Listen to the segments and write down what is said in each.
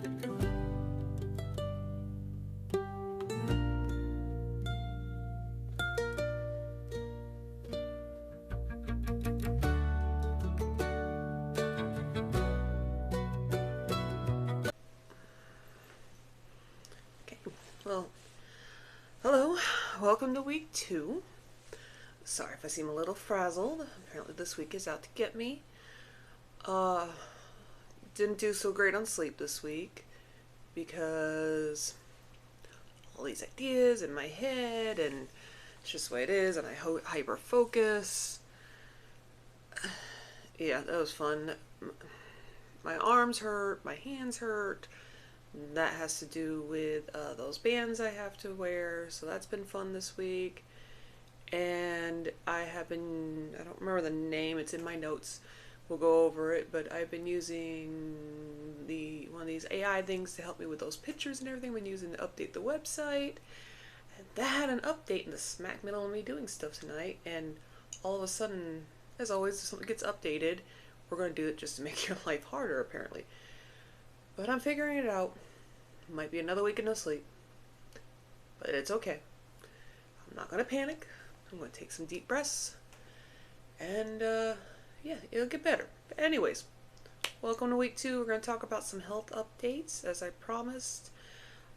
Okay, well, hello, welcome to week 2. Sorry if I seem a little frazzled. Apparently this week is out to get me. Uh, didn't do so great on sleep this week because all these ideas in my head, and it's just the way it is, and I hyper focus. Yeah, that was fun. My arms hurt, my hands hurt. That has to do with those bands I have to wear, so that's been fun this week. And I don't remember the name, it's in my notes. We'll go over it, but I've been using one of these AI things to help me with those pictures and everything. I've been using to update the website. And that had an update in the smack middle of me doing stuff tonight, and all of a sudden, as always, if something gets updated, we're going to do it just to make your life harder, apparently. But I'm figuring it out. Might be another week of no sleep. But it's okay. I'm not going to panic. I'm going to take some deep breaths. And, yeah, it'll get better. But anyways, welcome to week 2. We're going to talk about some health updates, as I promised.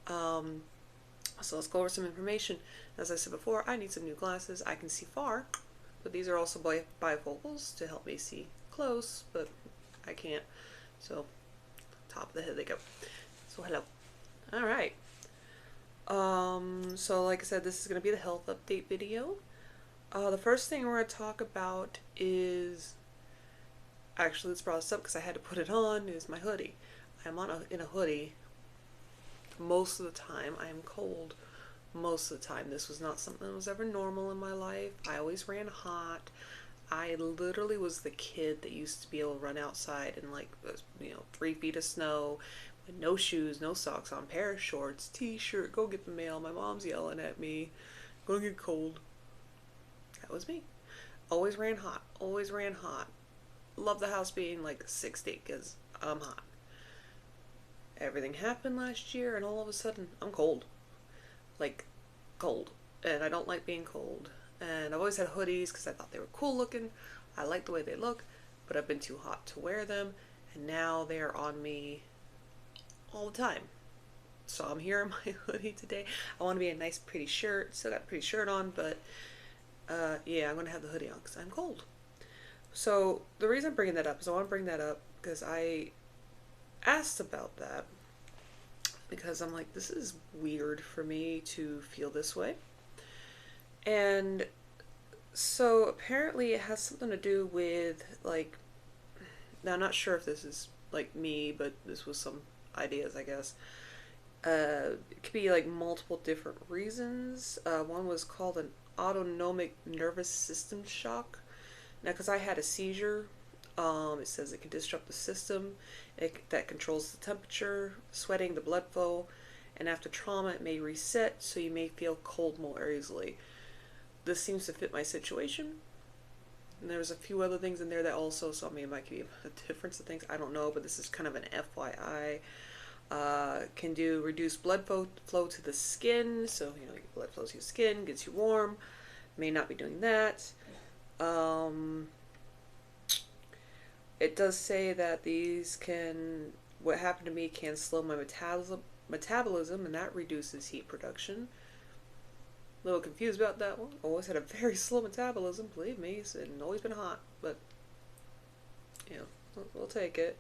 So let's go over some information. As I said before, I need some new glasses. I can see far, but these are also bifocals to help me see close, but I can't. So, top of the head they go. So hello. Alright. So like I said, this is going to be the health update video. The first thing we're going to talk about is, actually let's brought this up because I had to put it on, is my hoodie. I'm in a hoodie most of the time. I am cold most of the time. This was not something that was ever normal in my life. I always ran hot. I literally was the kid that used to be able to run outside in 3 feet of snow with no shoes, no socks on, pair of shorts, t-shirt, go get the mail. My mom's yelling at me, gonna get cold. That was me. Always ran hot. Always ran hot. Love the house being like 60 because I'm hot. Everything happened last year and all of a sudden I'm cold. Like, cold. And I don't like being cold. And I've always had hoodies because I thought they were cool looking. I like the way they look, but I've been too hot to wear them. And now they're on me all the time. So I'm here in my hoodie today. I want to be a nice pretty shirt. Still got a pretty shirt on, but yeah, I'm going to have the hoodie on because I'm cold. So the reason I'm bringing that up is I want to bring that up because I asked about that because I'm like, this is weird for me to feel this way. And so apparently it has something to do with, like, now I'm not sure if this is like me, but this was some ideas, I guess. It could be like multiple different reasons. One was called an autonomic nervous system shock. Now, because I had a seizure, it says it can disrupt the system that controls the temperature, sweating, the blood flow, and after trauma it may reset, so you may feel cold more easily. This seems to fit my situation. And there's a few other things in there that also, so I mean, it might be a difference of things, I don't know, but this is kind of an FYI. Can do reduced blood flow to the skin, so blood flow to your skin, gets you warm. May not be doing that. It does say that what happened to me can slow my metabolism, and that reduces heat production. A little confused about that one. Always had a very slow metabolism, believe me, and always been hot, but we'll take it.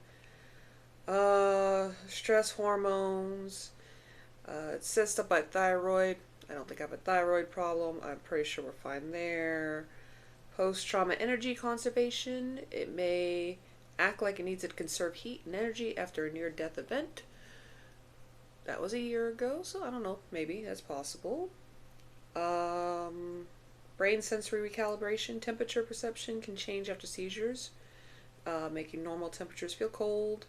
Stress hormones. It says stuff about thyroid. I don't think I have a thyroid problem. I'm pretty sure we're fine there. Post-trauma energy conservation. It may act like it needs to conserve heat and energy after a near-death event. That was a year ago, so I don't know. Maybe that's possible. Brain sensory recalibration. Temperature perception can change after seizures, making normal temperatures feel cold.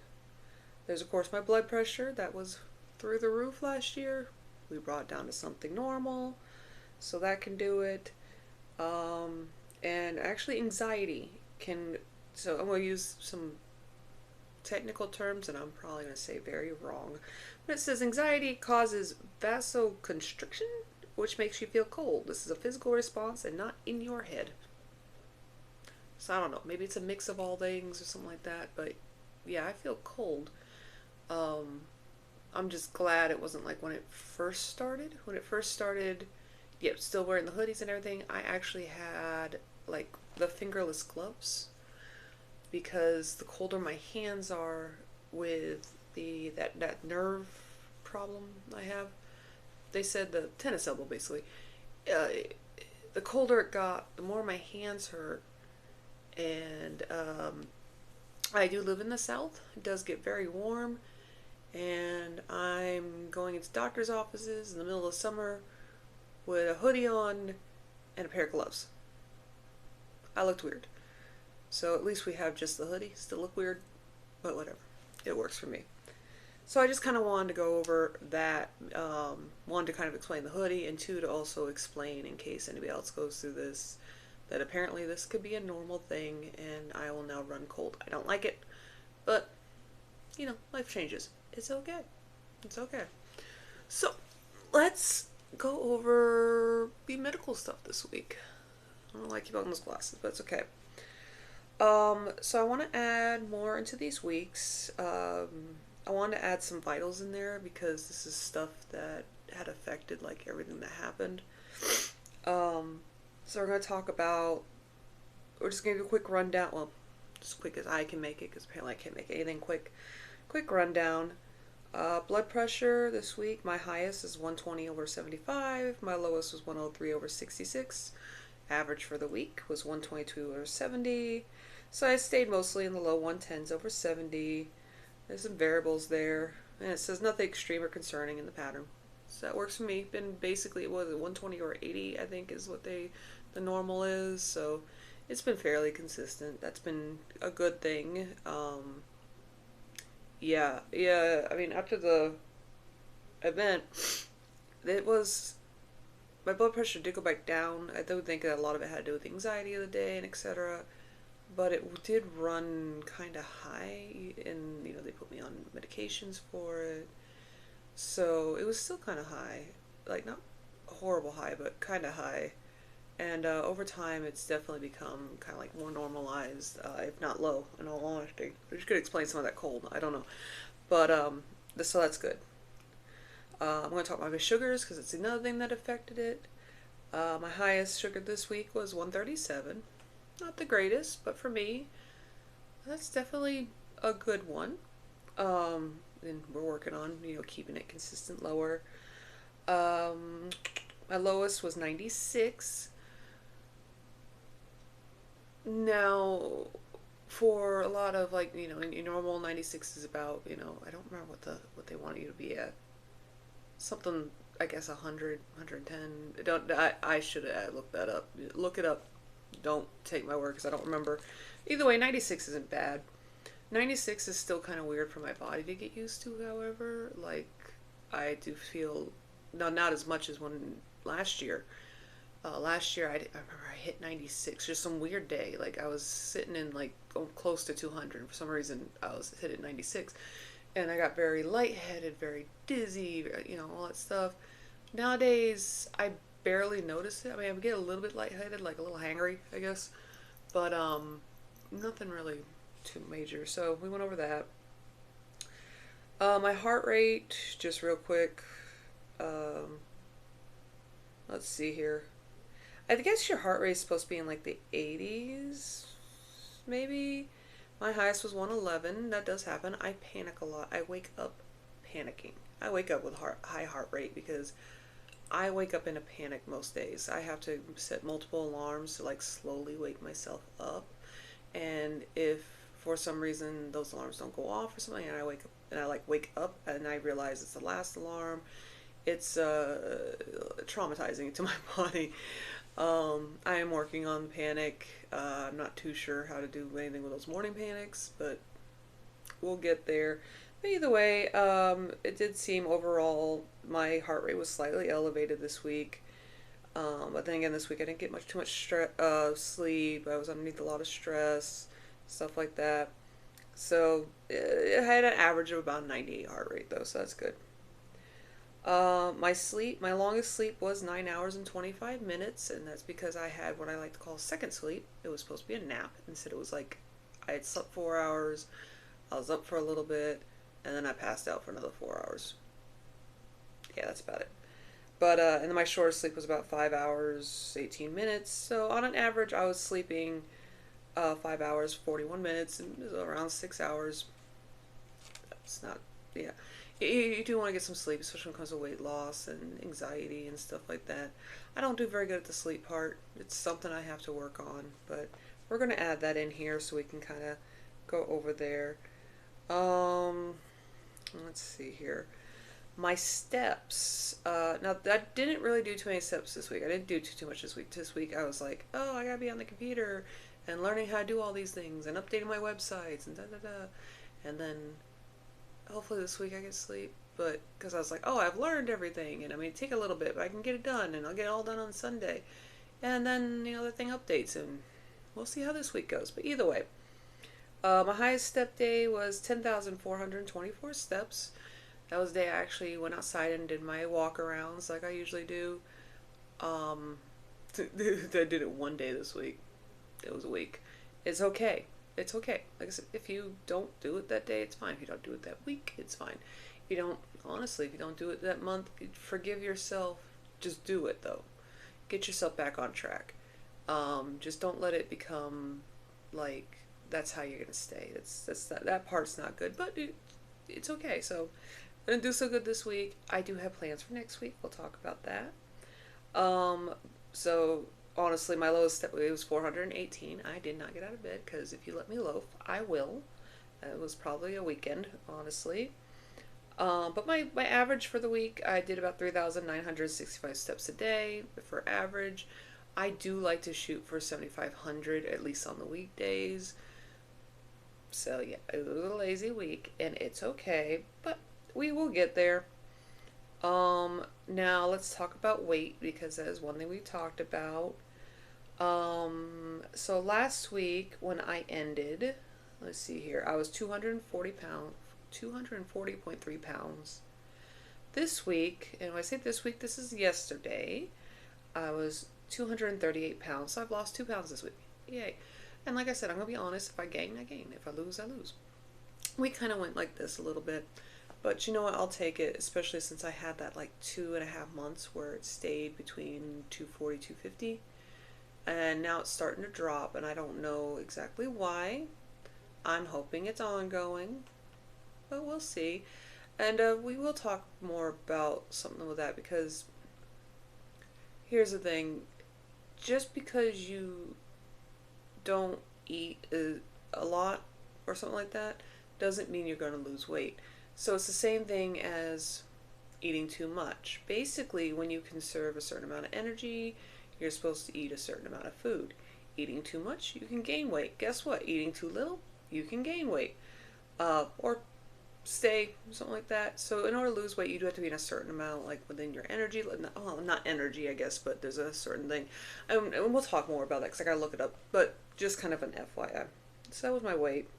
There's, of course, my blood pressure. That was through the roof last year. We brought it down to something normal, so that can do it. And actually anxiety can, so I'm going to use some technical terms, and I'm probably going to say very wrong. But it says anxiety causes vasoconstriction, which makes you feel cold. This is a physical response and not in your head. So I don't know. Maybe it's a mix of all things or something like that. But yeah, I feel cold. Um, I'm just glad it wasn't like when it first started. When it first started, yep, still wearing the hoodies and everything. I actually had like the fingerless gloves because the colder my hands are with that nerve problem I have. They said the tennis elbow basically. Uh, the colder it got, the more my hands hurt, and I do live in the South. It does get very warm, and I'm going into doctor's offices in the middle of summer with a hoodie on and a pair of gloves. I looked weird. So at least we have just the hoodie. Still look weird, but whatever. It works for me. So I just kind of wanted to go over that. One, to kind of explain the hoodie, and two, to also explain, in case anybody else goes through this, that apparently this could be a normal thing, and I will now run cold. I don't like it, but, you know, life changes. It's okay. It's okay. So, let's go over the medical stuff this week. I don't like keep on those glasses, but it's okay. So I want to add more into these weeks. I want to add some vitals in there because this is stuff that had affected like everything that happened. So we're going to talk about, we're just going to give a quick rundown, well, as quick as I can make it because apparently I can't make anything quick. Quick rundown. Blood pressure this week, my highest is 120/75, my lowest was 103/66. Average for the week was 122/70. So I stayed mostly in the low 110s/70. There's some variables there. And it says nothing extreme or concerning in the pattern. So that works for me. Been basically, what was it, 120/80, I think is what the normal is. So it's been fairly consistent. That's been a good thing. Yeah. I mean, after the event, it was, my blood pressure did go back down. I do think that a lot of it had to do with anxiety of the day and etc. But it did run kind of high, and you know they put me on medications for it, so it was still kind of high, like not horrible high, but kind of high. And over time, it's definitely become kind of like more normalized, if not low. In all honesty, which could explain some of that cold. I don't know, but so that's good. I'm going to talk about my sugars because it's another thing that affected it. My highest sugar this week was 137. Not the greatest, but for me, that's definitely a good one. And we're working on, you know, keeping it consistent lower. My lowest was 96. Now, for a lot of like, you know, in normal 96 is about, you know, I don't remember what they want you to be at. Something, I guess 100, 110. I should have looked that up. Look it up. Don't take my word because I don't remember. Either way, 96 isn't bad. 96 is still kind of weird for my body to get used to, however. Like, I do feel, no, not as much as when last year. Last year, I remember I hit 96, just some weird day. Like, I was sitting in, like, close to 200. For some reason, I was hit at 96. And I got very lightheaded, very dizzy, you know, all that stuff. Nowadays, I barely notice it. I mean, I get a little bit lightheaded, like a little hangry, I guess. But, nothing really too major. So, we went over that. My heart rate, just real quick. Let's see here. I guess your heart rate is supposed to be in like the 80s, maybe. My highest was 111. That does happen. I panic a lot. I wake up panicking. I wake up with high heart rate because I wake up in a panic most days. I have to set multiple alarms to like slowly wake myself up. And if for some reason those alarms don't go off or something and I wake up and I like wake up and I realize it's the last alarm, it's traumatizing to my body. I am working on panic. I'm not too sure how to do anything with those morning panics, but we'll get there. But either way, it did seem overall my heart rate was slightly elevated this week. But then again, this week I didn't get too much sleep. I was underneath a lot of stress, stuff like that. So it had an average of about 98 heart rate though, so that's good. My longest sleep was 9 hours and 25 minutes, and that's because I had what I like to call second sleep. It was supposed to be a nap. Instead, it was like I had slept 4 hours, I was up for a little bit, and then I passed out for another 4 hours. Yeah, that's about it. But, and then my shortest sleep was about 5 hours, 18 minutes. So, on an average, I was sleeping 5 hours, 41 minutes, and around 6 hours. That's not, yeah. You do want to get some sleep, especially when it comes to weight loss and anxiety and stuff like that. I don't do very good at the sleep part. It's something I have to work on, but we're going to add that in here so we can kind of go over there. Um, let's see here. My steps. Now, I didn't really do too many steps this week. I didn't do too much this week. This week, I was like, oh, I gotta be on the computer and learning how to do all these things and updating my websites and da da da. And then hopefully this week I get sleep. But because I was like, oh, I've learned everything, and I mean, take a little bit, but I can get it done, and I'll get it all done on Sunday. And then the thing updates, and we'll see how this week goes. But either way, my highest step day was 10,424 steps. That was the day I actually went outside and did my walk arounds like I usually do. Um, I did it one day this week. It was a week. It's okay. It's okay. Like I said, if you don't do it that day, it's fine. If you don't do it that week, it's fine. If you don't, honestly, if you don't do it that month, forgive yourself. Just do it though. Get yourself back on track. Just don't let it become like that's how you're gonna stay. That part's not good, but it's okay. So I didn't do so good this week. I do have plans for next week. We'll talk about that. Um, so honestly, my lowest step weight was 418. I did not get out of bed because if you let me loaf, I will. It was probably a weekend, honestly. But my average for the week, I did about 3,965 steps a day for average. I do like to shoot for 7,500 at least on the weekdays. So yeah, it was a lazy week and it's okay, but we will get there. Now let's talk about weight because that is one thing we talked about. So last week when I ended, let's see here, I was 240 pounds, 240.3 pounds. This week, and when I say this week, this is yesterday, I was 238 pounds. So I've lost 2 pounds this week. Yay. And like I said, I'm going to be honest, if I gain, I gain. If I lose, I lose. We kind of went like this a little bit. But you know what? I'll take it, especially since I had that like 2.5 months where it stayed between 240, 250. And now it's starting to drop, and I don't know exactly why. I'm hoping it's ongoing, but we'll see. And we will talk more about something with that because here's the thing. Just because you don't eat a lot or something like that doesn't mean you're going to lose weight. So it's the same thing as eating too much. Basically, when you conserve a certain amount of energy, you're supposed to eat a certain amount of food. Eating too much, you can gain weight. Guess what? Eating too little, you can gain weight. Or stay, something like that. So in order to lose weight, you do have to be in a certain amount, like within your energy. Well, not energy, I guess, but there's a certain thing. And we'll talk more about that because I gotta look it up. But just kind of an FYI. So that was my weight.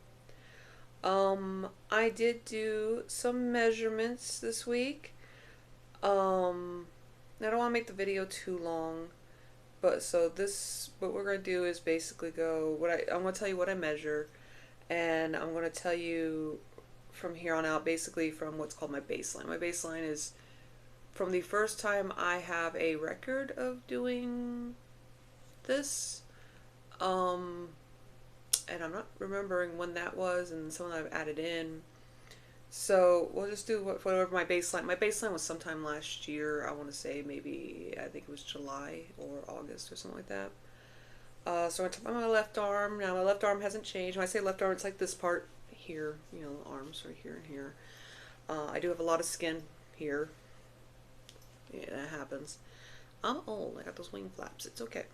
I did do some measurements this week. I don't want to make the video too long, but so what we're gonna do is basically I'm gonna tell you what I measure, and I'm gonna tell you from here on out, basically from what's called my baseline. My baseline is from the first time I have a record of doing this. And I'm not remembering when that was, and some I've added in. So we'll just do whatever my baseline. My baseline was sometime last year. I want to say maybe I think it was July or August or something like that. So I'm talking about my left arm. Now my left arm hasn't changed. When I say left arm, it's like this part here. The arms right here and here. I do have a lot of skin here. Yeah, that happens. I'm old. I got those wing flaps. It's okay.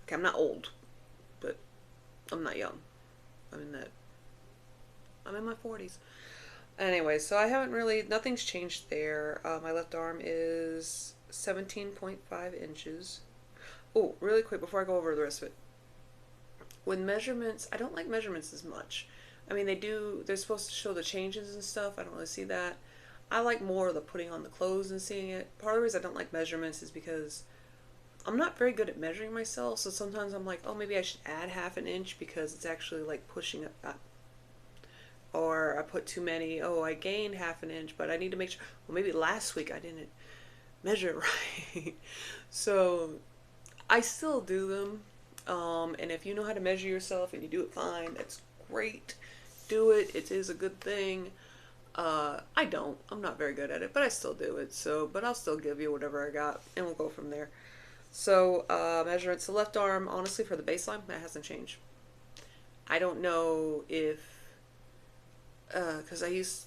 Okay, I'm not old, but I'm not young. I'm in my 40s. Anyway, so nothing's changed there. My left arm is 17.5 inches. Oh, really quick before I go over the rest of it. With measurements, I don't like measurements as much. I mean, they're supposed to show the changes and stuff. I don't really see that. I like more of the putting on the clothes and seeing it. Part of the reason I don't like measurements is because I'm not very good at measuring myself. So sometimes I'm like, oh, maybe I should add half an inch because it's actually like pushing it up. Or I put too many. Oh, I gained half an inch, but I need to make sure. Well, maybe last week I didn't measure it right. So I still do them. And if you know how to measure yourself and you do it fine, that's great. Do it. It is a good thing. I don't. I'm not very good at it, but I still do it. So, but I'll still give you whatever I got, and we'll go from there. So, measurements. The left arm, honestly, for the baseline, that hasn't changed. I don't know if, because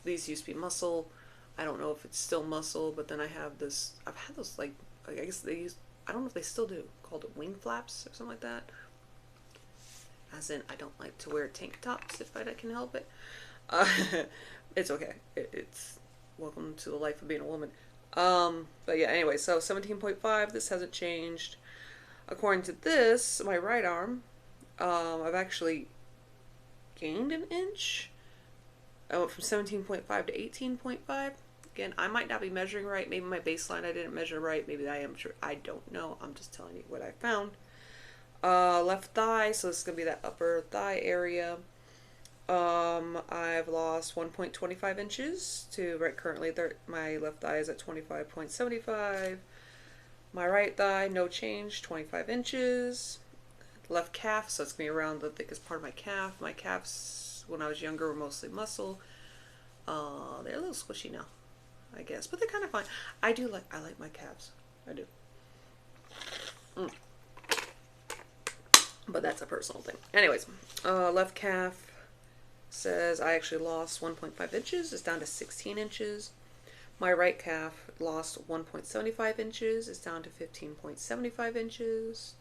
these used to be muscle. I don't know if it's still muscle, but then I have this. I've had those like, I guess they use. I don't know if they still do. Called it wing flaps or something like that. As in, I don't like to wear tank tops if I can help it. Uh, it's okay. It's welcome to the life of being a woman. But yeah, anyway, so 17.5, this hasn't changed. According to this, my right arm, I've actually gained an inch. I went from 17.5 to 18.5. Again, I might not be measuring right. Maybe my baseline I didn't measure right. Maybe I am sure. I don't know. I'm just telling you what I found. Left thigh, so this is going to be that upper thigh area. I've lost 1.25 inches to right currently my left thigh is at 25.75. My right thigh, no change, 25 inches. Left calf, so it's going to be around the thickest part of my calf. My calves, when I was younger, were mostly muscle. They're a little squishy now, I guess, but they're kind of fine. I like my calves. I do. But that's a personal thing. Anyways, left calf says I actually lost 1.5 inches. It's down to 16 inches. My right calf lost 1.75 inches. It's down to 15.75 inches.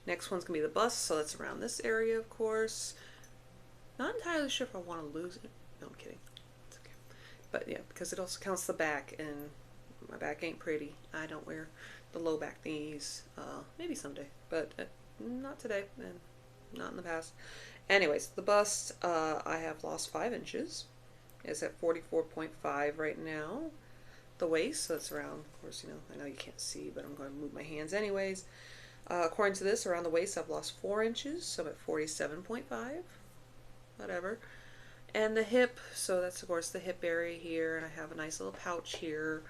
Next one's going to be the bust, so that's around this area, of course. Not entirely sure if I want to lose it. No, I'm kidding. It's okay. But yeah, because it also counts the back, and my back ain't pretty. I don't wear the low back knees. Maybe someday, but not today, and not in the past. Anyways, the bust, I have lost 5 inches. It's at 44.5 right now. The waist, so it's around, of course, I know you can't see, but I'm going to move my hands anyways. According to this, around the waist, I've lost 4 inches, so I'm at 47.5. Whatever. And the hip, so that's, of course, the hip area here, and I have a nice little pouch here.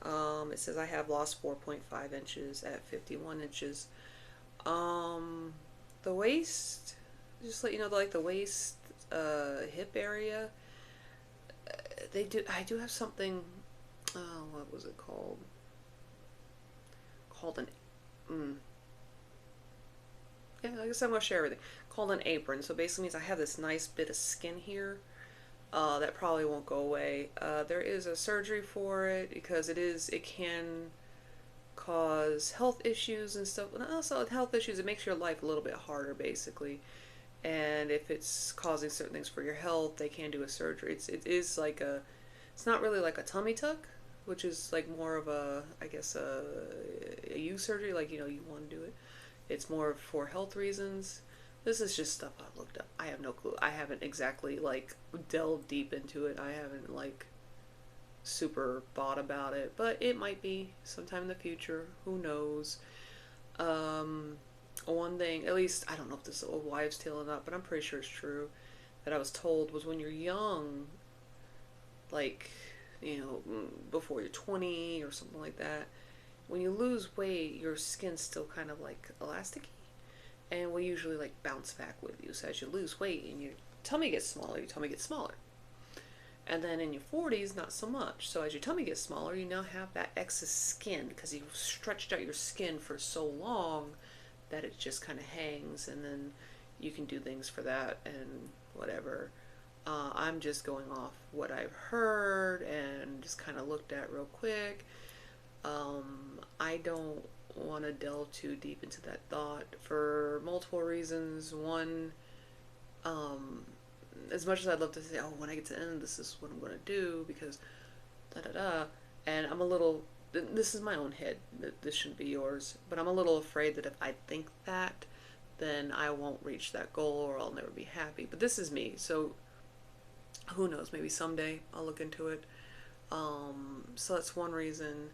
It says I have lost 4.5 inches at 51 inches. The waist, just to let you know, like the waist, hip area, I do have something, what was it called? Called yeah, I guess I'm going to share everything. Called an apron. So basically means I have this nice bit of skin here, that probably won't go away. There is a surgery for it because it can cause health issues and stuff. And also health issues, it makes your life a little bit harder basically. And if it's causing certain things for your health, they can do a surgery. It's not really like a tummy tuck, which is like more of a, I guess, a U surgery, like, you want to do it. It's more for health reasons. This is just stuff I've looked up. I have no clue. I haven't exactly like delved deep into it. I haven't like super thought about it, but it might be sometime in the future. Who knows? One thing, at least, I don't know if this is a wives' tale or not, but I'm pretty sure it's true, that I was told was when you're young, like, before you're 20 or something like that, when you lose weight, your skin's still kind of like elasticy, and will usually like bounce back with you. So as you lose weight and your tummy gets smaller, your tummy gets smaller. And then in your 40s, not so much. So as your tummy gets smaller, you now have that excess skin because you've stretched out your skin for so long that it just kind of hangs, and then you can do things for that and whatever. I'm just going off what I've heard and just kind of looked at real quick. I don't want to delve too deep into that thought for multiple reasons. One, as much as I'd love to say, oh, when I get to the end, this is what I'm going to do, because da-da-da, and I'm a little, this is my own head, this shouldn't be yours, but I'm a little afraid that if I think that, then I won't reach that goal or I'll never be happy. But this is me, so who knows? Maybe someday I'll look into it. So that's one reason.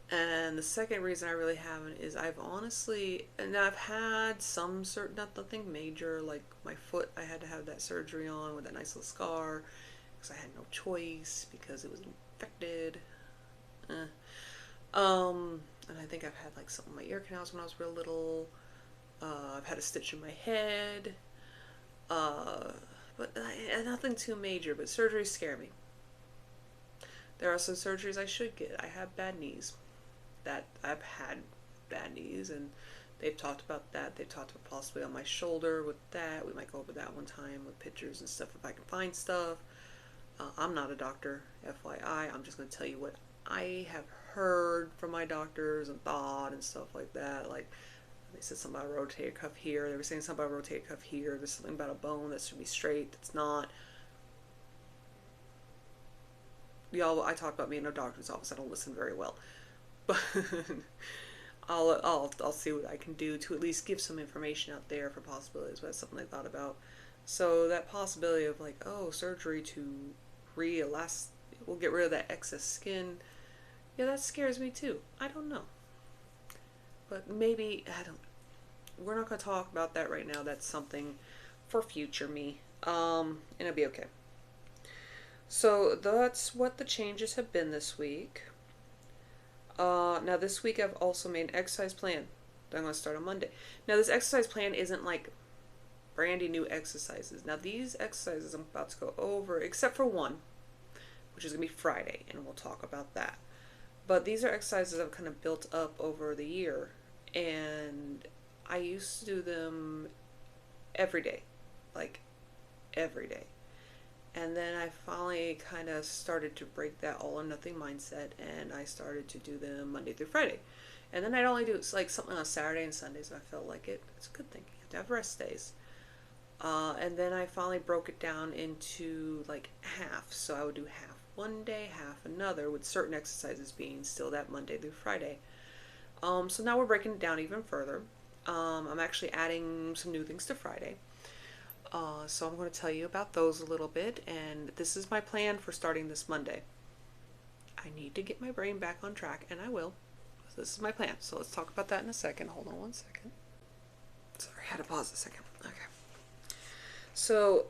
And the second reason I really haven't is I've honestly, and I've had some certain, nothing major, like my foot, I had to have that surgery on with that nice little scar because I had no choice because it was infected. Eh. And I think I've had like some of my ear canals when I was real little. I've had a stitch in my head. Uh, but nothing too major, but surgeries scare me. There are some surgeries I should get. I have bad knees. That I've had bad knees, and they've talked about that. They've talked about possibly on my shoulder with that. We might go over that one time with pictures and stuff if I can find stuff. I'm not a doctor, FYI. I'm just going to tell you what I have heard from my doctors and thought and stuff like that. Like, they said something about a rotator cuff here. They were saying something about a rotator cuff here. There's something about a bone that should be straight. That's not. Y'all, I talk about me in a doctor's office. I don't listen very well. But I'll see what I can do to at least give some information out there for possibilities. But that's something I thought about. So that possibility of like, oh, surgery to we'll get rid of that excess skin. Yeah, that scares me too. I don't know. But maybe, we're not going to talk about that right now. That's something for future me. And it'll be okay. So that's what the changes have been this week. Now this week I've also made an exercise plan that I'm going to start on Monday. Now this exercise plan isn't like brandy new exercises. Now these exercises I'm about to go over, except for one, which is going to be Friday, and we'll talk about that. But these are exercises I've kind of built up over the year, and I used to do them every day, like every day. And then I finally kind of started to break that all or nothing mindset, and I started to do them Monday through Friday. And then I'd only do like something on Saturday and Sundays if I felt like it. It's a good thing. You have to have rest days. And then I finally broke it down into like half. So I would do half one day, half another, with certain exercises being still that Monday through Friday. So now we're breaking it down even further. I'm actually adding some new things to Friday. So I'm going to tell you about those a little bit, and this is my plan for starting this Monday. I need to get my brain back on track, and I will. So this is my plan. So let's talk about that in a second. Hold on one second. Sorry, I had to pause a second. Okay. So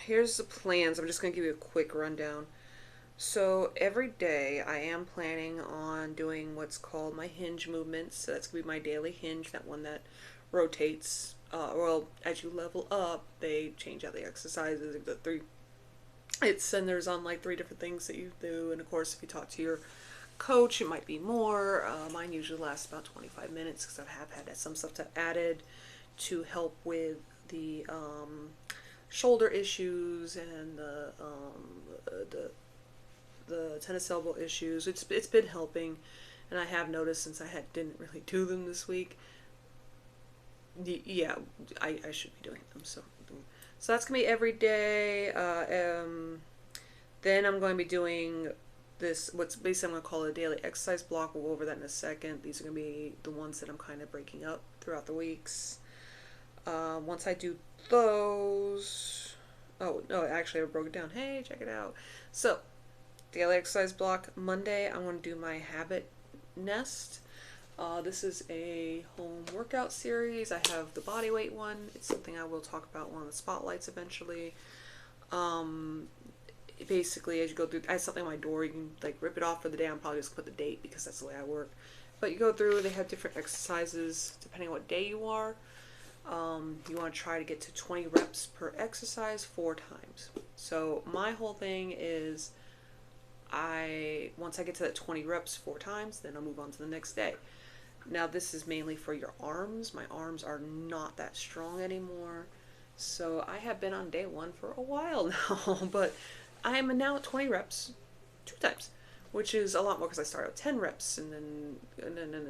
here's the plans. I'm just going to give you a quick rundown. So every day I am planning on doing what's called my hinge movements. So that's going to be my daily hinge, that one that rotates. Well, as you level up, they change out the exercises. It centers on like 3 different things that you do, and of course, if you talk to your coach, it might be more. Mine usually lasts about 25 minutes because I have had some stuff added to help with the shoulder issues and the tennis elbow issues. It's been helping, and I have noticed since I didn't really do them this week. Yeah, I should be doing them. So that's gonna be every day. Then I'm going to be doing this, what's basically I'm going to call it a daily exercise block. We'll go over that in a second. These are going to be the ones that I'm kind of breaking up throughout the weeks. Once I do those, oh no, actually I broke it down. Hey, check it out. So daily exercise block. Monday I'm going to do my habit nest. This is a home workout series. I have the body weight one. It's something I will talk about in one of the spotlights eventually. Basically, as you go through, I have something on my door. You can like rip it off for the day. I'm probably just put the date because that's the way I work. But you go through, they have different exercises depending on what day you are. You want to try to get to 20 reps per exercise 4 times. So my whole thing is once I get to that 20 reps 4 times, then I'll move on to the next day. Now this is mainly for your arms. My arms are not that strong anymore. So I have been on day 1 for a while now, but I'm now at 20 reps 2 times, which is a lot more because I started at 10 reps and then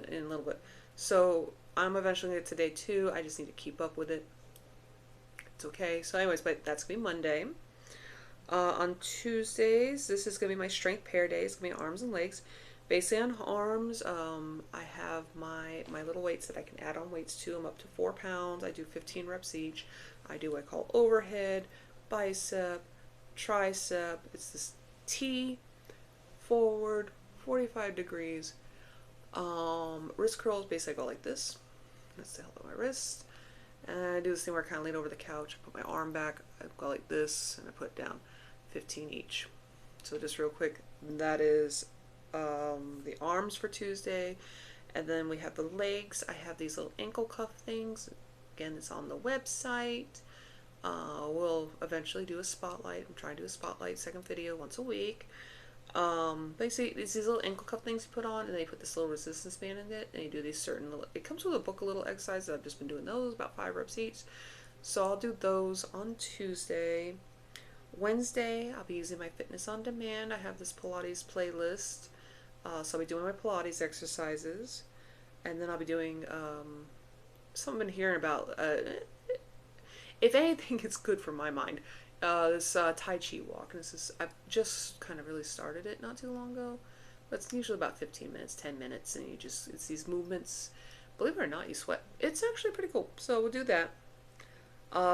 in a little bit. So I'm eventually going to get to day 2. I just need to keep up with it. It's okay. So anyways, but that's going to be Monday. On Tuesdays, this is going to be my strength pair day. It's going to be arms and legs. Basically on arms, I have my little weights that I can add on weights to. I'm up to 4 pounds. I do 15 reps each. I do what I call overhead, bicep, tricep. It's this T, forward, 45 degrees. Wrist curls, basically I go like this. That's to help with my wrist. And I do this thing where I kind of lean over the couch, I put my arm back, I go like this, and I put down 15 each. So just real quick, that is the arms for Tuesday. And then we have the legs. I have these little ankle cuff things. Again, it's on the website. We'll eventually do a spotlight. I'm trying to do a spotlight second video once a week. Basically, it's these little ankle cuff things you put on, and they put this little resistance band in it, and you do these certain little, it comes with a book of little exercises. I've just been doing those, about 5 reps each. So I'll do those on Tuesday. Wednesday, I'll be using my Fitness on Demand. I have this Pilates playlist. So I'll be doing my Pilates exercises. And then I'll be doing something I've been hearing about. If anything, it's good for my mind. This Tai Chi walk. And I've just kind of really started it not too long ago. But it's usually about 15 minutes, 10 minutes. And it's these movements. Believe it or not, you sweat. It's actually pretty cool. So we'll do that.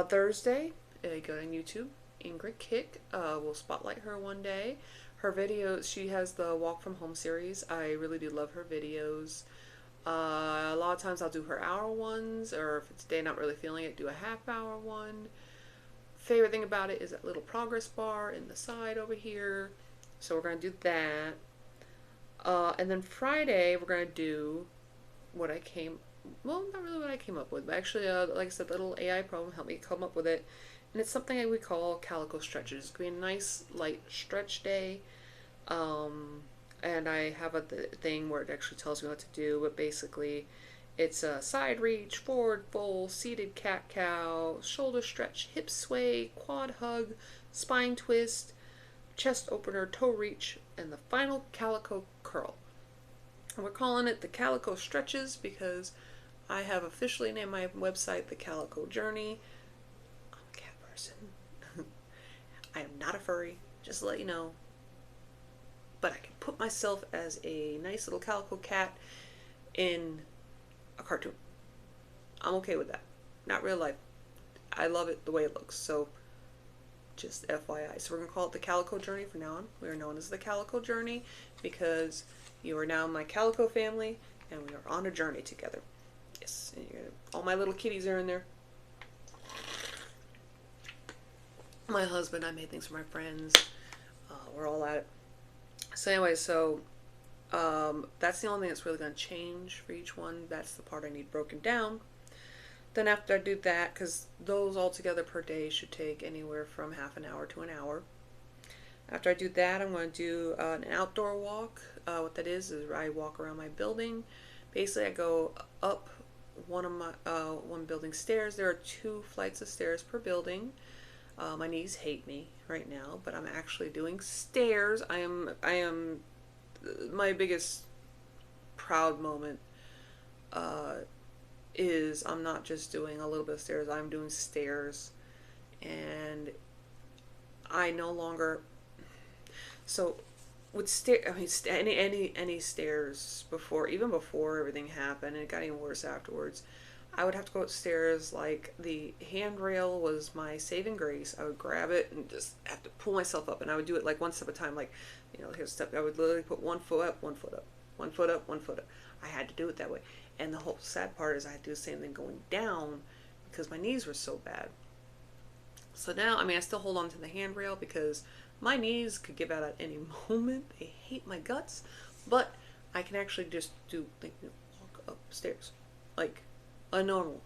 Thursday, you go on YouTube. Ingrid Kick. We'll spotlight her one day. Her videos, she has the Walk From Home series. I really do love her videos. A lot of times I'll do her hour ones, or if it's a day not really feeling it, do a half-hour one. Favorite thing about it is that little progress bar in the side over here. So we're going to do that. And then Friday, we're going to do what I came, well, not really what I came up with, but actually, like I said, the little AI program helped me come up with it. And it's something we call Calico stretches. It's going to be a nice, light stretch day. And I have a thing where it actually tells me what to do, but basically it's a side reach, forward fold, seated cat-cow, shoulder stretch, hip sway, quad hug, spine twist, chest opener, toe reach, and the final Calico curl. And we're calling it the Calico stretches because I have officially named my website the Calico Journey. I'm a cat person. I am not a furry, just to let you know. But I can put myself as a nice little calico cat in a cartoon. I'm okay with that. Not real life. I love it the way it looks. So just FYI. So we're going to call it the Calico Journey from now on. We are known as the Calico Journey because you are now my Calico family and we are on a journey together. Yes. And all my little kitties are in there. My husband, I made things for my friends. We're all at it. So anyway, that's the only thing that's really going to change for each one. That's the part I need broken down. Then after I do that, because those all together per day should take anywhere from half an hour to an hour. After I do that, I'm going to do an outdoor walk. What that is I walk around my building. Basically, I go up one building stairs. There are 2 flights of stairs per building. My knees hate me right now, but I'm actually doing stairs. I am my biggest proud moment is I'm not just doing a little bit of stairs. I'm doing stairs, and I no longer. So with any stairs before, even before everything happened, and it got even worse afterwards. I would have to go upstairs like the handrail was my saving grace. I would grab it and just have to pull myself up, and I would do it like one step at a time. Like, here's a step. I would literally put 1 foot up, 1 foot up, 1 foot up, 1 foot up. I had to do it that way. And the whole sad part is I had to do the same thing going down because my knees were so bad. So now, I still hold on to the handrail because my knees could give out at any moment. They hate my guts, but I can actually just walk upstairs like a normal,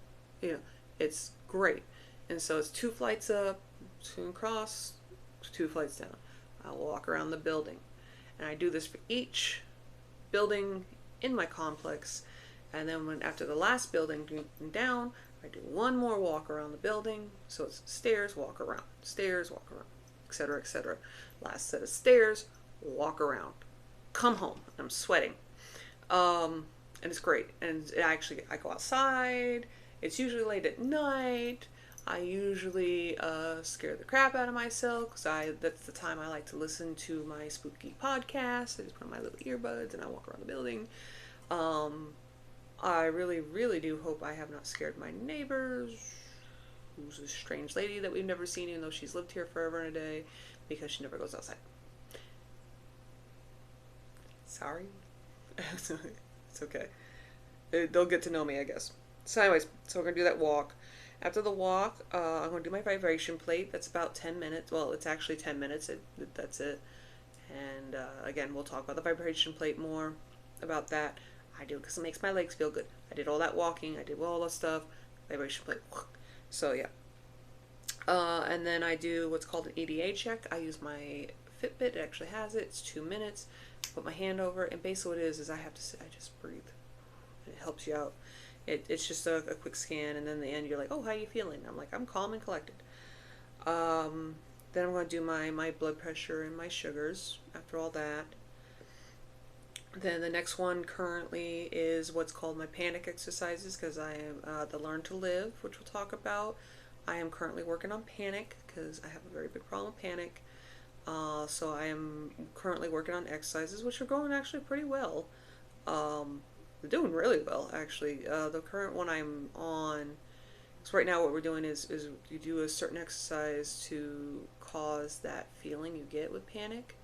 it's great. And so it's 2 flights up, 2 across, 2 flights down. I'll walk around the building, and I do this for each building in my complex. And then after the last building down, I do 1 more walk around the building. So it's stairs, walk around, etc., etc. Last set of stairs, walk around, come home. I'm sweating. And it's great. And I go outside. It's usually late at night. I usually scare the crap out of myself because that's the time I like to listen to my spooky podcast. I just put on my little earbuds and I walk around the building. Um, I really, really do hope I have not scared my neighbors, who's a strange lady that we've never seen, even though she's lived here forever and a day, because she never goes outside. Sorry. It's okay. They'll get to know me, I guess. So anyways, so we're going to do that walk. After the walk, I'm going to do my vibration plate. That's about 10 minutes. Well, it's actually 10 minutes. That's it. And again, we'll talk about the vibration plate more about that. I do it because it makes my legs feel good. I did all that walking. I did all that stuff. Vibration plate. So yeah. And then I do what's called an EDA check. I use my Fitbit. It actually has it. It's 2 minutes. Put my hand over, and basically what it is I have to sit. I just breathe. It helps you out. It's just a quick scan, and then in the end you're like, oh, how are you feeling? I'm like, I'm calm and collected. Then I'm going to do my blood pressure and my sugars after all that. Then the next one currently is what's called my panic exercises, because I am the Learn to Live, which we'll talk about. I am currently working on panic because I have a very big problem with panic. So I am currently working on exercises, which are going actually pretty well. They're doing really well, actually. The current one I'm on, so right now what we're doing is you do a certain exercise to cause that feeling you get with panic,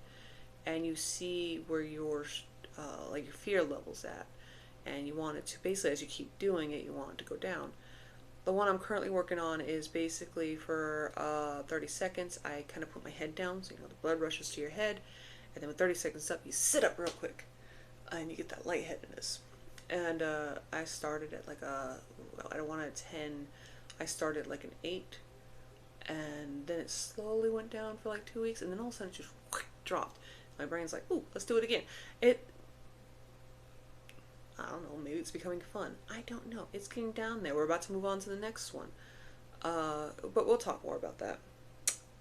and you see where your like your fear level's at, and you want it to, basically as you keep doing it, you want it to go down. The one I'm currently working on is basically for 30 seconds. I kind of put my head down, so the blood rushes to your head, and then with 30 seconds up, you sit up real quick, and you get that lightheadedness. And I started at like I don't want a 10. I started like an 8, and then it slowly went down for like 2 weeks, and then all of a sudden it just dropped. My brain's like, ooh, let's do it again. I don't know, maybe it's becoming fun. I don't know. It's getting down there. We're about to move on to the next one. But we'll talk more about that.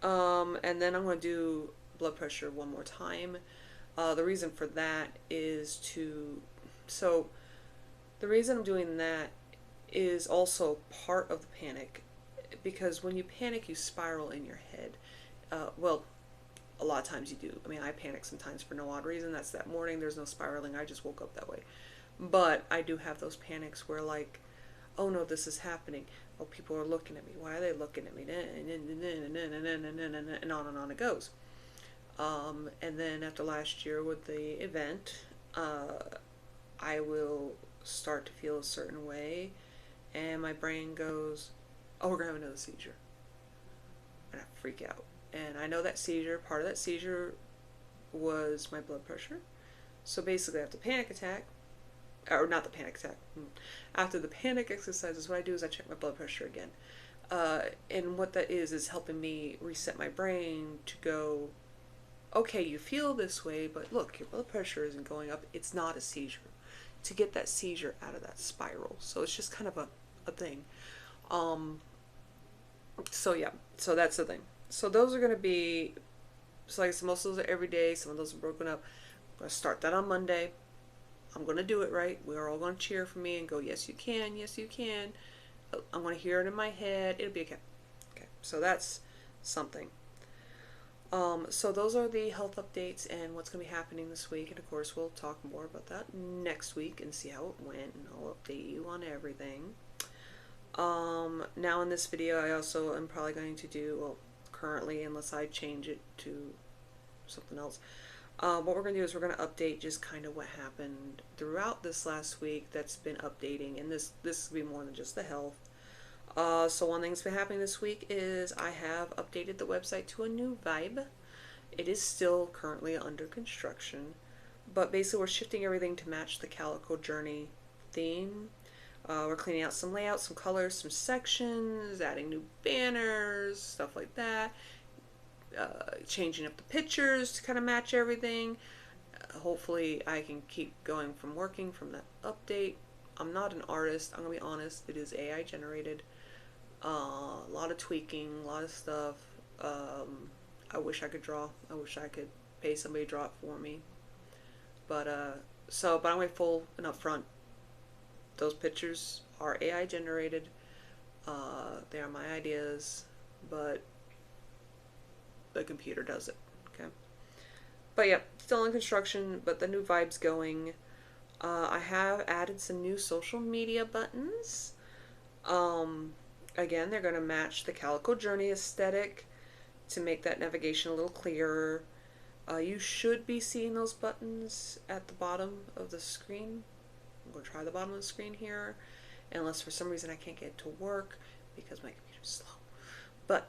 And then I'm going to do blood pressure one more time. The reason for that is the reason I'm doing that is also part of the panic, because when you panic, you spiral in your head. Well, a lot of times you do. I mean, I panic sometimes for no odd reason. That's that morning. There's no spiraling. I just woke up that way. But I do have those panics where, like, oh no, this is happening. Oh, people are looking at me. Why are they looking at me? And on it goes. And then after last year with the event, I will start to feel a certain way, and my brain goes, oh, we're going to have another seizure. And I freak out. And I know that seizure, part of that seizure was my blood pressure. So basically, after the panic attack, or not the panic attack, after the panic exercises, what I do is I check my blood pressure again. And what that is helping me reset my brain to go, okay, you feel this way, but look, your blood pressure isn't going up. It's not a seizure. To get that seizure out of that spiral. So it's just kind of a thing. So yeah, so that's the thing. So those are going to be, so like I said, most of those are every day. Some of those are broken up. I'm going to start that on Monday. I'm going to do it right. We're all going to cheer for me and go, yes, you can. Yes, you can. I'm going to hear it in my head. It'll be okay. Okay, so that's something. So those are the health updates and what's going to be happening this week. And of course, we'll talk more about that next week and see how it went. And I'll update you on everything. Now in this video, I also am probably going to do, well, currently, unless I change it to something else, what we're going to do is we're going to update just kind of what happened throughout this last week that's been updating. And this will be more than just the health. So one thing that's been happening this week is I have updated the website to a new vibe. It is still currently under construction, but basically we're shifting everything to match the Calico journey theme. We're cleaning out some layouts, some colors, some sections, adding new banners, stuff like that. Changing up the pictures to kind of match everything. Hopefully I can keep going from working from that update. I'm not an artist, I'm going to be honest. It is AI generated. A lot of tweaking, a lot of stuff. I wish I could draw. I wish I could pay somebody to draw it for me. But I'm going full and upfront. Those pictures are AI generated. They are my ideas, but the computer does it. Okay. But yeah, still in construction, but the new vibe's going. I have added some new social media buttons. Um, Again, they're going to match the Calico Journey aesthetic to make that navigation a little clearer. You should be seeing those buttons at the bottom of the screen. I'm going to try the bottom of the screen here, unless for some reason I can't get it to work because my computer's slow. But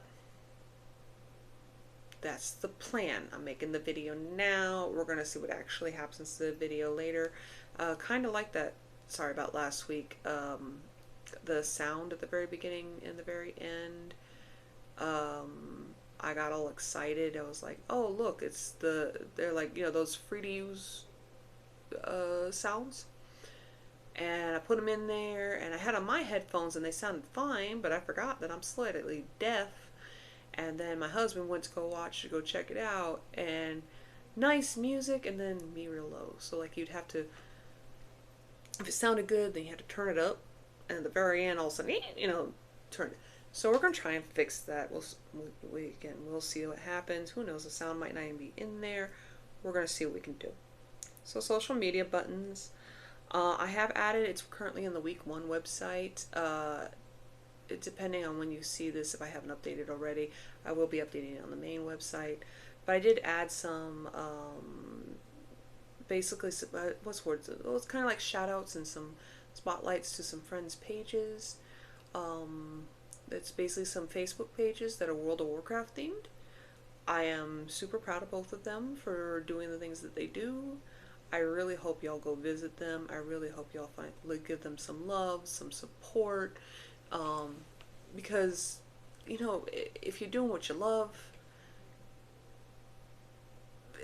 that's the plan. I'm making the video now. We're going to see what actually happens to the video later. Kind of like that, sorry about last week, the sound at the very beginning and the very end. I got all excited. I was like, oh look, they're like, you know, those free to use sounds. And I put them in there, and I had on my headphones and they sounded fine, but I forgot that I'm slightly deaf. And then my husband went to go check it out, and nice music, and then me real low. So like you'd have to, if it sounded good, then you had to turn it up, and at the very end, all of a sudden, you know, turn it. So we're gonna try and fix that. We'll see what happens. Who knows? The sound might not even be in there. We're gonna see what we can do. So social media buttons. I have added. It's currently in the week 1 website. Depending on when you see this, if I haven't updated already, I will be updating it on the main website. But I did add some, basically, what's the word? Well, it's kind of like shout outs and some spotlights to some friends' pages. It's basically some Facebook pages that are World of Warcraft themed. I am super proud of both of them for doing the things that they do. I really hope y'all go visit them. I really hope y'all give them some love, some support. Because, you know, if you're doing what you love,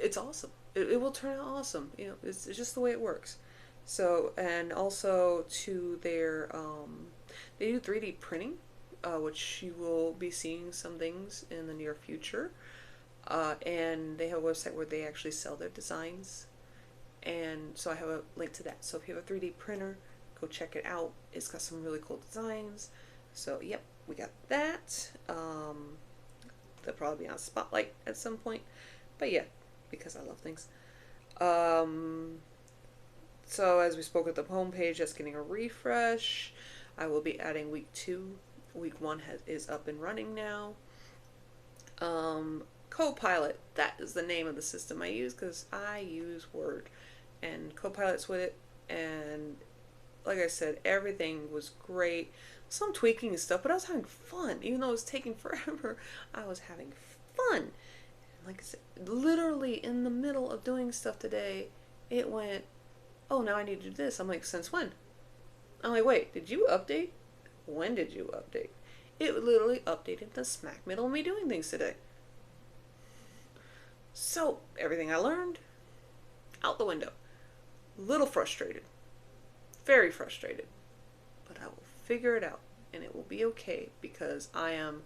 it's awesome. It will turn out awesome. You know, it's just the way it works. So, and also to their, they do 3D printing, which you will be seeing some things in the near future. And they have a website where they actually sell their designs. And so I have a link to that. So if you have a 3D printer, go check it out. It's got some really cool designs. So yep, we got that. They'll probably be on Spotlight at some point. But yeah, because I love things. So as we spoke at the homepage, that's getting a refresh. I will be adding week 2. Week 1 is up and running now. Copilot, that is the name of the system I use because I use Word. And Copilot's with it. And like I said, everything was great. Some tweaking and stuff, but I was having fun. Even though it was taking forever, I was having fun. And like I said, literally in the middle of doing stuff today, it went, oh, now I need to do this. I'm like, since when? I'm like, wait, did you update? When did you update? It literally updated the smack middle of me doing things today. So, everything I learned, out the window. Little frustrated. Very frustrated. But I will figure it out. And it will be okay because I am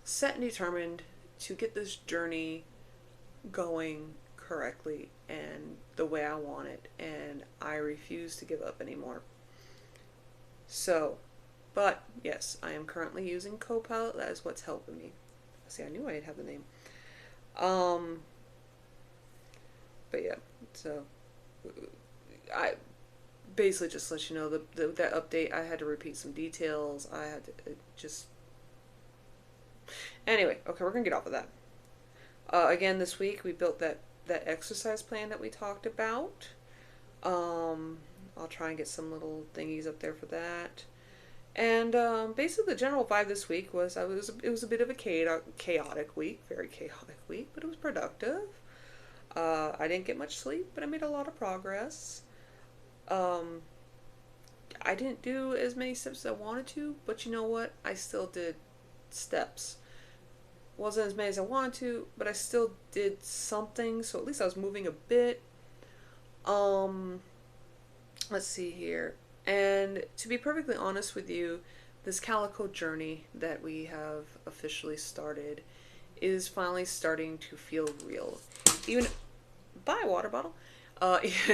set and determined to get this journey going correctly and the way I want it. And I refuse to give up anymore. So, but yes, I am currently using Copilot. That is what's helping me. See, I knew I'd have the name. But yeah, so I basically just let you know that update. I had to repeat some details. I had to just anyway. Okay, we're gonna get off of that. Again, this week we built that exercise plan that we talked about. I'll try and get some little thingies up there for that. And basically the general vibe this week was it was a bit of a chaotic week, very chaotic week, but it was productive. I didn't get much sleep, but I made a lot of progress. I didn't do as many steps as I wanted to, but you know what? I still did steps. Wasn't as many as I wanted to, but I still did something, so at least I was moving a bit. Let's see here. And to be perfectly honest with you, this Calico journey that we have officially started is finally starting to feel real. Even buy a water bottle.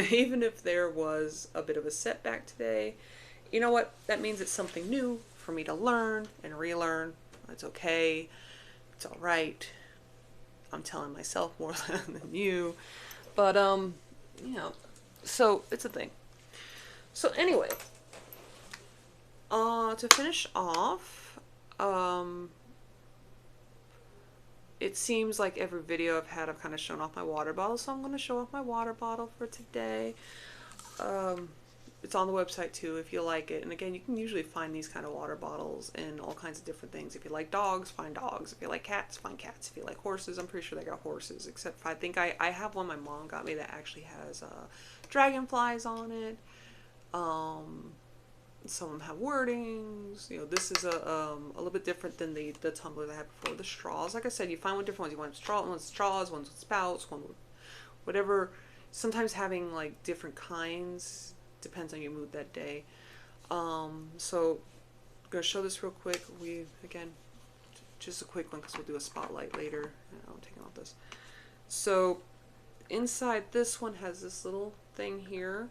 Even if there was a bit of a setback today, you know what? That means it's something new for me to learn and relearn. It's okay. It's all right. I'm telling myself more than you. But, you know, so it's a thing. So anyway, to finish off, it seems like every video I've had, I've kind of shown off my water bottle, so I'm going to show off my water bottle for today. It's on the website too if you like it. And again, you can usually find these kind of water bottles in all kinds of different things. If you like dogs, find dogs. If you like cats, find cats. If you like horses, I'm pretty sure they got horses. Except for, I think I have one my mom got me that actually has dragonflies on it. Some of them have wordings. You know, this is a little bit different than the tumblers I had before. The straws, like I said, you find one different ones. You want ones with straws, ones with spouts, one with whatever. Sometimes having like different kinds depends on your mood that day. So I'm gonna show this real quick. Again, just a quick one because we'll do a spotlight later. I'm taking off this. So inside this one has this little thing here.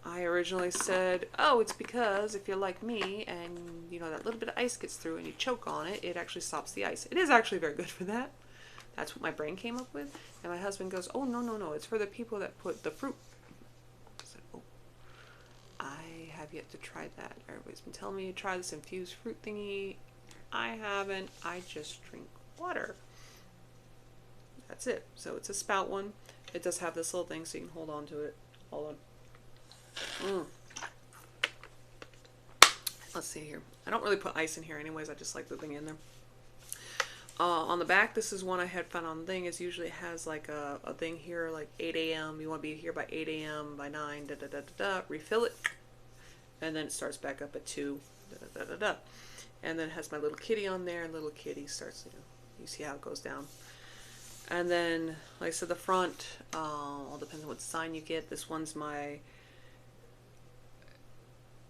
I originally said, oh, it's because if you're like me and you know that little bit of ice gets through and you choke on it, it actually stops the ice. It is actually very good for that. That's what my brain came up with. And my husband goes, oh, no, it's for the people that put the fruit. I said, oh, I have yet to try that. Everybody's been telling me to try this infused fruit thingy. I haven't. I just drink water. That's it. So it's a spout one. It does have this little thing so you can hold on to it. Hold on. Let's see here. I don't really put ice in here anyways. I just like the thing in there. On the back, this is one I had found on the thing. It usually has like a thing here like 8 a.m. You want to be here by 8 a.m. by 9. Refill it. And then it starts back up at 2. And then it has my little kitty on there. And little kitty starts, you see how it goes down. And then, like I said, the front, all depends on what design you get. This one's my...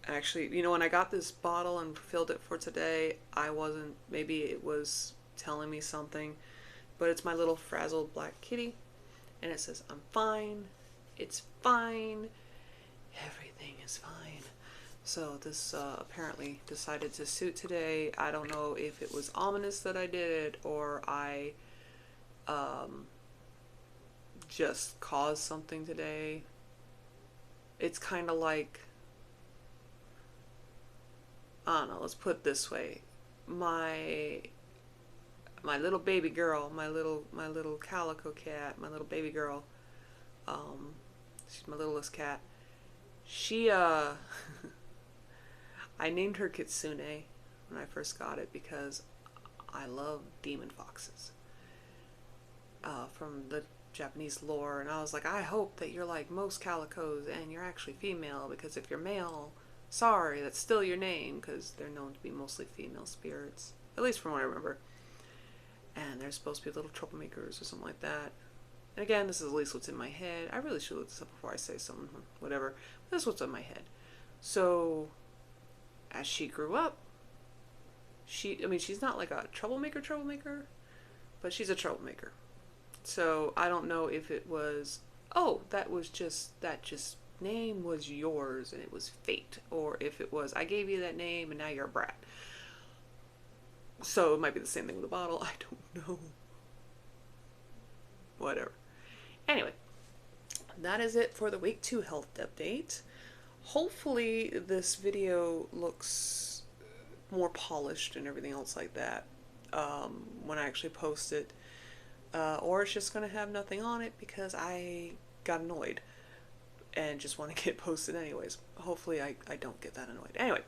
Actually, when I got this bottle and filled it for today, I wasn't, maybe it was telling me something, but it's my little frazzled black kitty, and it says, I'm fine, it's fine, everything is fine. So this apparently decided to suit today. I don't know if it was ominous that I did it, or I just caused something today. It's kind of like, I don't know, let's put it this way. My little baby girl, my little Calico cat, my little baby girl, she's my littlest cat. She, I named her Kitsune when I first got it because I love demon foxes from the Japanese lore, and I was like, I hope that you're like most calicos and you're actually female, because if you're male, sorry, that's still your name, because they're known to be mostly female spirits, at least from what I remember. And they're supposed to be little troublemakers or something like that. And again, this is at least what's in my head. I really should look this up before I say something, whatever. But this is what's in my head. So, as she grew up, she's not like a troublemaker, but she's a troublemaker. So, I don't know if it was, oh, that name was yours and it was fate, or if it was I gave you that name and now you're a brat. So it might be the same thing with the bottle. I don't know. Whatever. Anyway, that is it for the week 2 health update. Hopefully this video looks more polished and everything else like that when I actually post it, or it's just gonna have nothing on it because I got annoyed and just want to get posted anyways. Hopefully I don't get that annoyed. Anyway,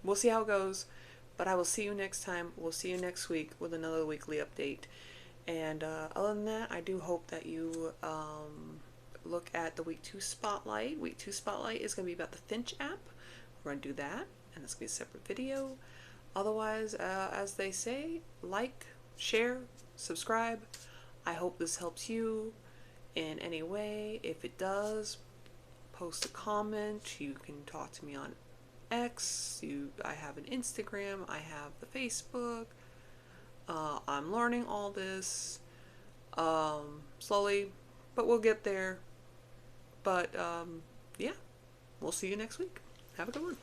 we'll see how it goes, but I will see you next time. We'll see you next week with another weekly update. And other than that, I do hope that you look at the week 2 spotlight. Week 2 spotlight is going to be about the Finch app. We're going to do that, and that's going to be a separate video. Otherwise, as they say, like, share, subscribe. I hope this helps you in any way. If it does, post a comment. You can talk to me on X. I have an Instagram. I have the Facebook. I'm learning all this slowly, but we'll get there. But yeah, we'll see you next week. Have a good one.